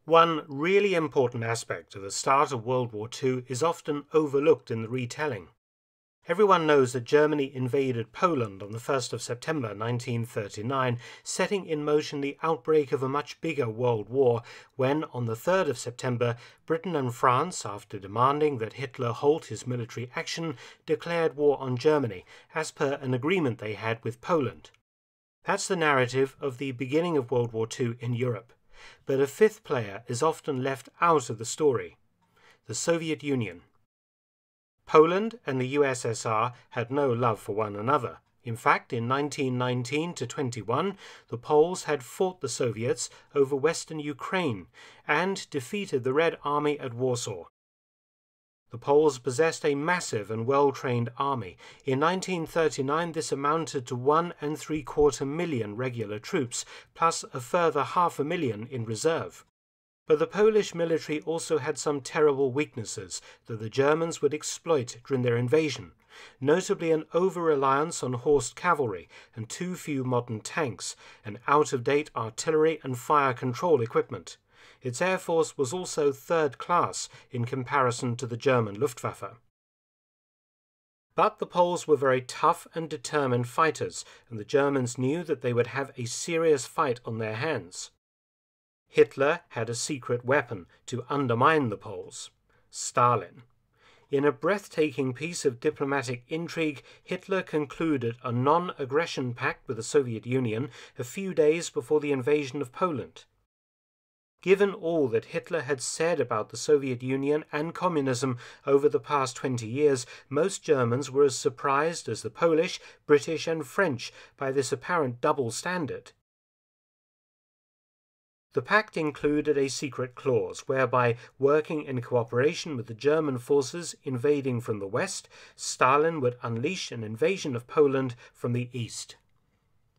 One really important aspect of the start of World War II is often overlooked in the retelling. Everyone knows that Germany invaded Poland on the 1st of September 1939, setting in motion the outbreak of a much bigger world war when, on the 3rd of September, Britain and France, after demanding that Hitler halt his military action, declared war on Germany, as per an agreement they had with Poland. That's the narrative of the beginning of World War II in Europe. But a fifth player is often left out of the story: the Soviet Union. Poland and the USSR had no love for one another. In fact, in 1919-21, the Poles had fought the Soviets over western Ukraine and defeated the Red Army at Warsaw. The Poles possessed a massive and well-trained army. In 1939, this amounted to 1.75 million regular troops, plus a further 500,000 in reserve. But the Polish military also had some terrible weaknesses that the Germans would exploit during their invasion, notably an over-reliance on horsed cavalry and too few modern tanks, and out-of-date artillery and fire control equipment. Its air force was also third class in comparison to the German Luftwaffe. But the Poles were very tough and determined fighters, and the Germans knew that they would have a serious fight on their hands. Hitler had a secret weapon to undermine the Poles: Stalin. In a breathtaking piece of diplomatic intrigue, Hitler concluded a non-aggression pact with the Soviet Union a few days before the invasion of Poland. Given all that Hitler had said about the Soviet Union and communism over the past 20 years, most Germans were as surprised as the Polish, British, and French by this apparent double standard. The pact included a secret clause whereby, working in cooperation with the German forces invading from the west, Stalin would unleash an invasion of Poland from the east.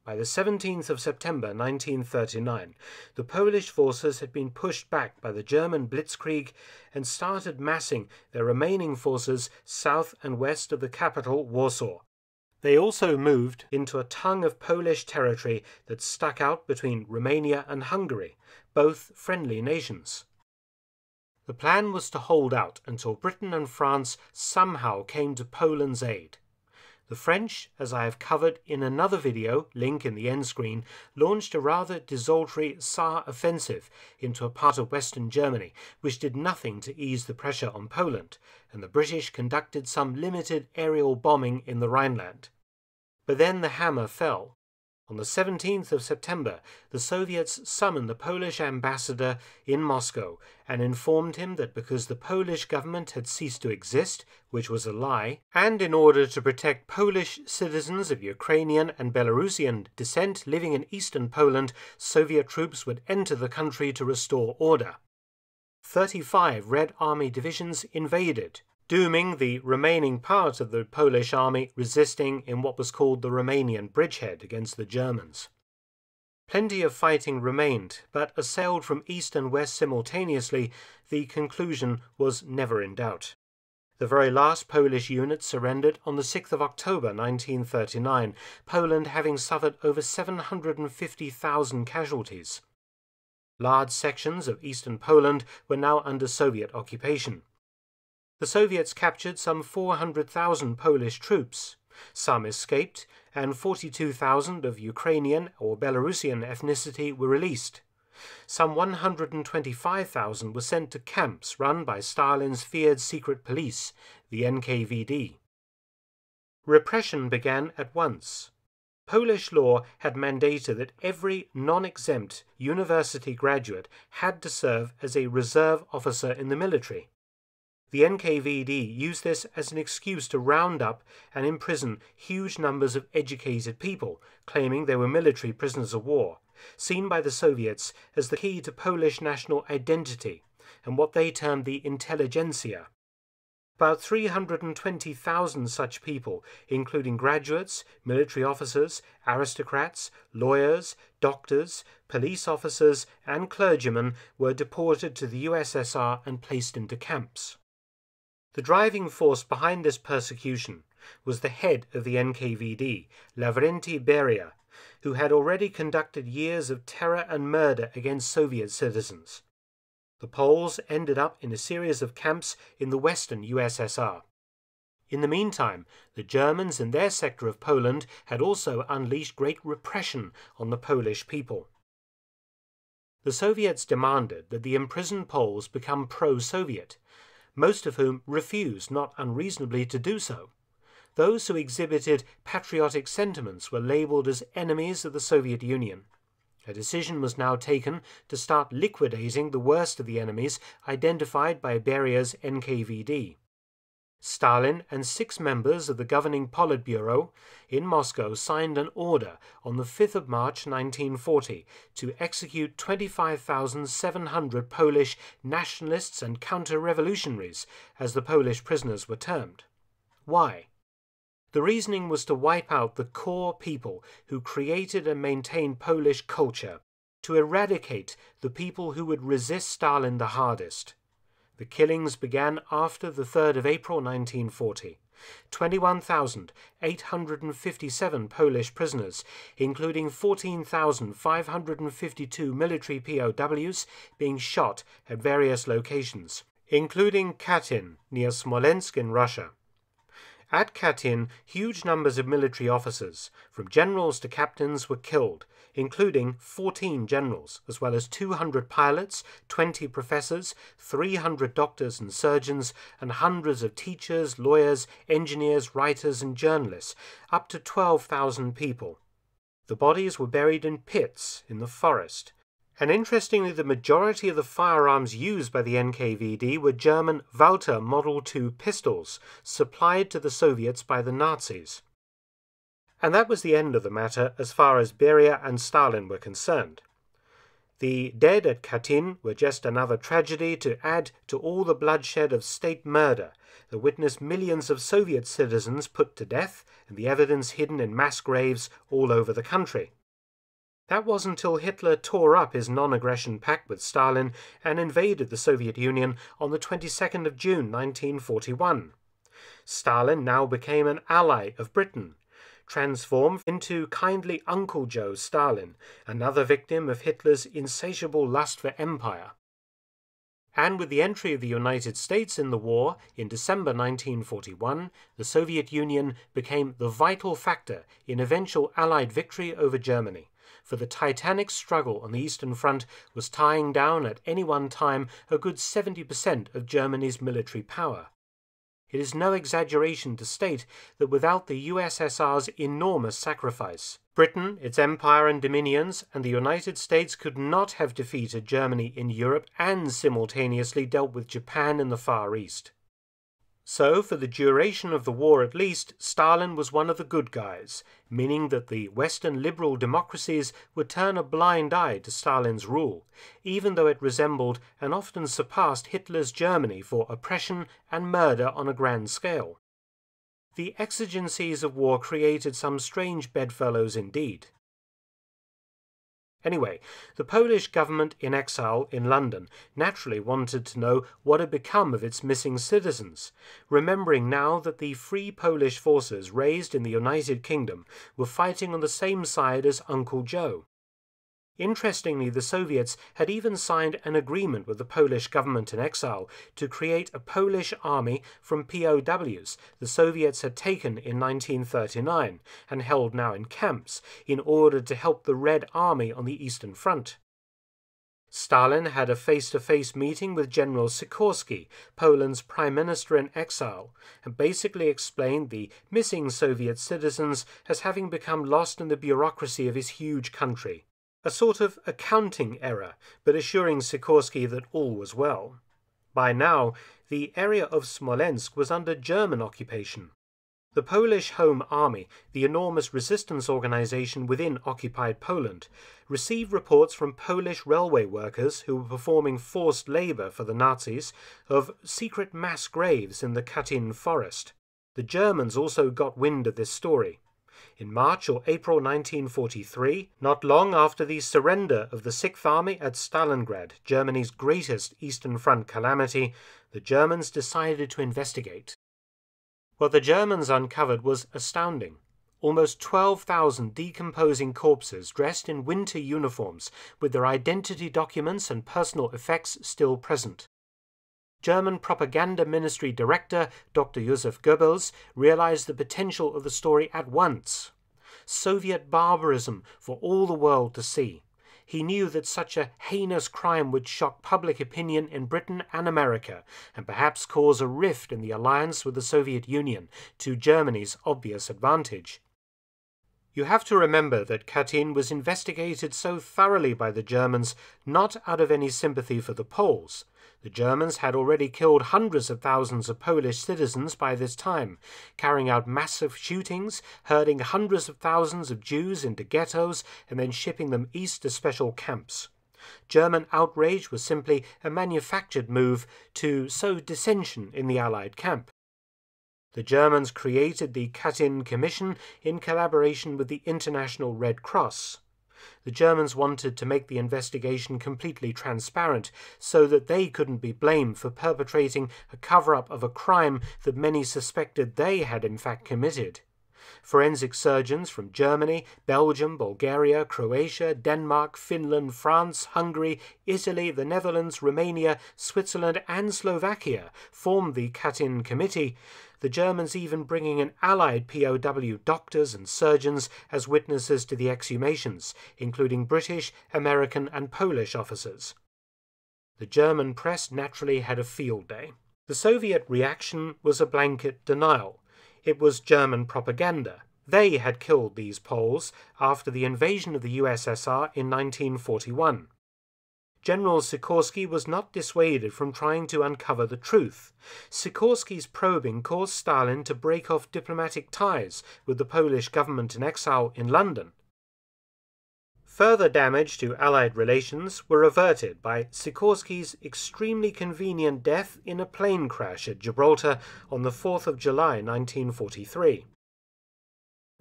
By the 17th of September 1939, the Polish forces had been pushed back by the German blitzkrieg and started massing their remaining forces south and west of the capital, Warsaw. They also moved into a tongue of Polish territory that stuck out between Romania and Hungary, both friendly nations. The plan was to hold out until Britain and France somehow came to Poland's aid. The French, as I have covered in another video, link in the end screen, launched a rather desultory Saar offensive into a part of western Germany, which did nothing to ease the pressure on Poland, and the British conducted some limited aerial bombing in the Rhineland. But then the hammer fell. On the 17th of September, the Soviets summoned the Polish ambassador in Moscow and informed him that because the Polish government had ceased to exist, which was a lie, and in order to protect Polish citizens of Ukrainian and Belarusian descent living in eastern Poland, Soviet troops would enter the country to restore order. 35 Red Army divisions invaded, dooming the remaining part of the Polish army resisting in what was called the Romanian bridgehead against the Germans. Plenty of fighting remained, but assailed from east and west simultaneously, the conclusion was never in doubt. The very last Polish unit surrendered on the 6th of October 1939, Poland having suffered over 750,000 casualties. Large sections of eastern Poland were now under Soviet occupation. The Soviets captured some 400,000 Polish troops. Some escaped, and 42,000 of Ukrainian or Belarusian ethnicity were released. Some 125,000 were sent to camps run by Stalin's feared secret police, the NKVD. Repression began at once. Polish law had mandated that every non-exempt university graduate had to serve as a reserve officer in the military. The NKVD used this as an excuse to round up and imprison huge numbers of educated people, claiming they were military prisoners of war, seen by the Soviets as the key to Polish national identity and what they termed the intelligentsia. About 320,000 such people, including graduates, military officers, aristocrats, lawyers, doctors, police officers, and clergymen, were deported to the USSR and placed into camps. The driving force behind this persecution was the head of the NKVD, Lavrenti Beria, who had already conducted years of terror and murder against Soviet citizens. The Poles ended up in a series of camps in the western USSR. In the meantime, the Germans in their sector of Poland had also unleashed great repression on the Polish people. The Soviets demanded that the imprisoned Poles become pro-Soviet, most of whom refused not unreasonably to do so. Those who exhibited patriotic sentiments were labeled as enemies of the Soviet Union. A decision was now taken to start liquidating the worst of the enemies identified by Beria's NKVD. Stalin and 6 members of the governing Politburo in Moscow signed an order on the 5th of March 1940 to execute 25,700 Polish nationalists and counter-revolutionaries, as the Polish prisoners were termed. Why? The reasoning was to wipe out the core people who created and maintained Polish culture, to eradicate the people who would resist Stalin the hardest. The killings began after the 3rd of April 1940. 21,857 Polish prisoners, including 14,552 military POWs, being shot at various locations, including Katyn, near Smolensk in Russia. At Katyn, huge numbers of military officers, from generals to captains, were killed, including 14 generals, as well as 200 pilots, 20 professors, 300 doctors and surgeons, and hundreds of teachers, lawyers, engineers, writers, and journalists, up to 12,000 people. The bodies were buried in pits in the forest. And interestingly, the majority of the firearms used by the NKVD were German Walter Model II pistols, supplied to the Soviets by the Nazis. And that was the end of the matter as far as Beria and Stalin were concerned. The dead at Katyn were just another tragedy to add to all the bloodshed of state murder that witnessed millions of Soviet citizens put to death and the evidence hidden in mass graves all over the country. That was until Hitler tore up his non-aggression pact with Stalin and invaded the Soviet Union on the 22nd of June 1941. Stalin now became an ally of Britain, transformed into kindly Uncle Joe Stalin, another victim of Hitler's insatiable lust for empire. And with the entry of the United States in the war in December 1941, the Soviet Union became the vital factor in eventual Allied victory over Germany. For the titanic struggle on the Eastern Front was tying down at any one time a good 70% of Germany's military power. It is no exaggeration to state that without the USSR's enormous sacrifice, Britain, its empire and dominions, and the United States could not have defeated Germany in Europe and simultaneously dealt with Japan in the Far East. So, for the duration of the war at least, Stalin was one of the good guys, meaning that the Western liberal democracies would turn a blind eye to Stalin's rule, even though it resembled and often surpassed Hitler's Germany for oppression and murder on a grand scale. The exigencies of war created some strange bedfellows indeed. Anyway, the Polish government in exile in London naturally wanted to know what had become of its missing citizens, remembering now that the Free Polish forces raised in the United Kingdom were fighting on the same side as Uncle Joe. Interestingly, the Soviets had even signed an agreement with the Polish government in exile to create a Polish army from POWs the Soviets had taken in 1939 and held now in camps in order to help the Red Army on the Eastern Front. Stalin had a face-to-face meeting with General Sikorski, Poland's prime minister in exile, and basically explained the missing Soviet citizens as having become lost in the bureaucracy of his huge country. A sort of accounting error, but assuring Sikorski that all was well. By now, the area of Smolensk was under German occupation. The Polish Home Army, the enormous resistance organization within occupied Poland, received reports from Polish railway workers who were performing forced labor for the Nazis of secret mass graves in the Katyn forest. The Germans also got wind of this story. In March or April 1943, not long after the surrender of the 6th Army at Stalingrad, Germany's greatest Eastern Front calamity, the Germans decided to investigate. What the Germans uncovered was astounding. almost 12,000 decomposing corpses dressed in winter uniforms with their identity documents and personal effects still present. German propaganda ministry director Dr. Josef Goebbels realized the potential of the story at once. Soviet barbarism for all the world to see. He knew that such a heinous crime would shock public opinion in Britain and America, and perhaps cause a rift in the alliance with the Soviet Union, to Germany's obvious advantage. You have to remember that Katyn was investigated so thoroughly by the Germans not out of any sympathy for the Poles. The Germans had already killed hundreds of thousands of Polish citizens by this time, carrying out massive shootings, herding hundreds of thousands of Jews into ghettos, and then shipping them east to special camps. German outrage was simply a manufactured move to sow dissension in the Allied camp. The Germans created the Katyn Commission in collaboration with the International Red Cross. The Germans wanted to make the investigation completely transparent so that they couldn't be blamed for perpetrating a cover-up of a crime that many suspected they had in fact committed. Forensic surgeons from Germany, Belgium, Bulgaria, Croatia, Denmark, Finland, France, Hungary, Italy, the Netherlands, Romania, Switzerland and Slovakia formed the Katyn Committee, the Germans even bringing in allied POW doctors and surgeons as witnesses to the exhumations, including British, American and Polish officers. The German press naturally had a field day. The Soviet reaction was a blanket denial. It was German propaganda. They had killed these Poles after the invasion of the USSR in 1941. General Sikorsky was not dissuaded from trying to uncover the truth. Sikorsky's probing caused Stalin to break off diplomatic ties with the Polish government in exile in London. Further damage to Allied relations were averted by Sikorsky's extremely convenient death in a plane crash at Gibraltar on the 4th of July 1943.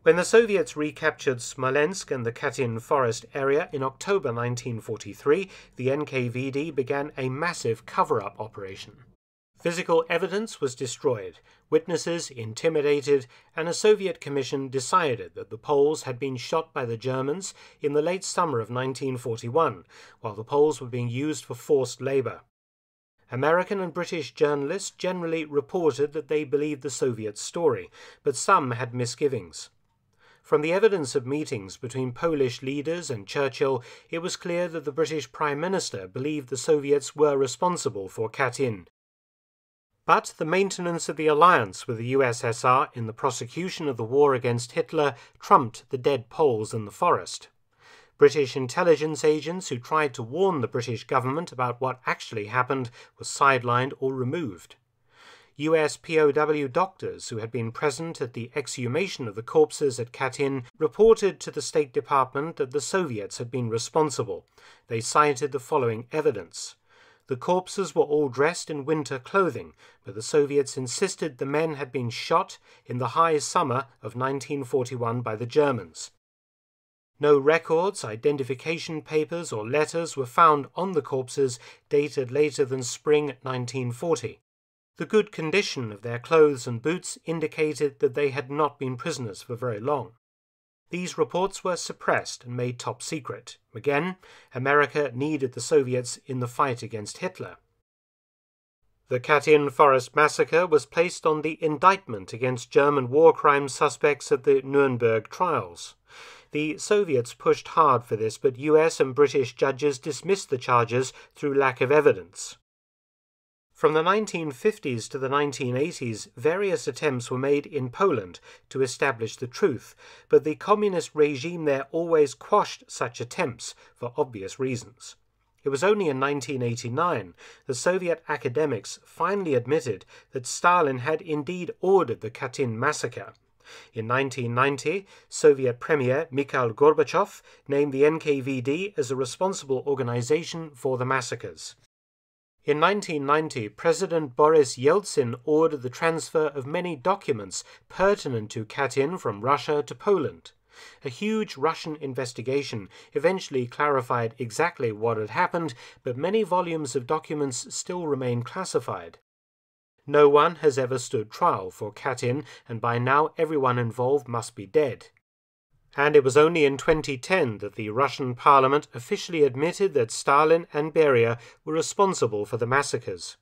When the Soviets recaptured Smolensk and the Katyn forest area in October 1943, the NKVD began a massive cover-up operation. Physical evidence was destroyed, witnesses intimidated, and a Soviet commission decided that the Poles had been shot by the Germans in the late summer of 1941, while the Poles were being used for forced labor. American and British journalists generally reported that they believed the Soviet story, but some had misgivings. From the evidence of meetings between Polish leaders and Churchill, it was clear that the British Prime Minister believed the Soviets were responsible for Katyn. But the maintenance of the alliance with the USSR in the prosecution of the war against Hitler trumped the dead Poles in the forest. British intelligence agents who tried to warn the British government about what actually happened were sidelined or removed. US POW doctors who had been present at the exhumation of the corpses at Katyn reported to the State Department that the Soviets had been responsible. They cited the following evidence. The corpses were all dressed in winter clothing, but the Soviets insisted the men had been shot in the high summer of 1941 by the Germans. No records, identification papers or letters were found on the corpses dated later than spring 1940. The good condition of their clothes and boots indicated that they had not been prisoners for very long. These reports were suppressed and made top secret. Again, America needed the Soviets in the fight against Hitler. The Katyn Forest Massacre was placed on the indictment against German war crime suspects at the Nuremberg trials. The Soviets pushed hard for this, but US and British judges dismissed the charges through lack of evidence. From the 1950s to the 1980s, various attempts were made in Poland to establish the truth, but the communist regime there always quashed such attempts for obvious reasons. It was only in 1989 the Soviet academics finally admitted that Stalin had indeed ordered the Katyn massacre. In 1990, Soviet Premier Mikhail Gorbachev named the NKVD as a responsible organization for the massacres. In 1990, President Boris Yeltsin ordered the transfer of many documents pertinent to Katyn from Russia to Poland. A huge Russian investigation eventually clarified exactly what had happened, but many volumes of documents still remain classified. No one has ever stood trial for Katyn, and by now everyone involved must be dead. And it was only in 2010 that the Russian parliament officially admitted that Stalin and Beria were responsible for the massacres.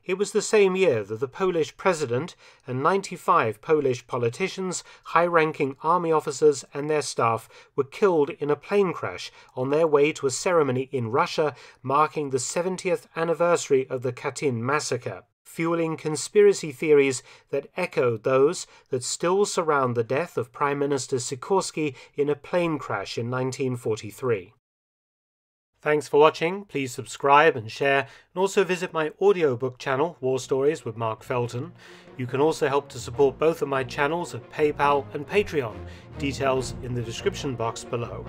It was the same year that the Polish president and 95 Polish politicians, high-ranking army officers and their staff were killed in a plane crash on their way to a ceremony in Russia marking the 70th anniversary of the Katyn massacre, fueling conspiracy theories that echoed those that still surround the death of Prime Minister Sikorsky in a plane crash in 1943. Thanks for watching. Please subscribe and share, and also visit my audiobook channel, War Stories with Mark Felton. You can also help to support both of my channels at PayPal and Patreon. Details in the description box below.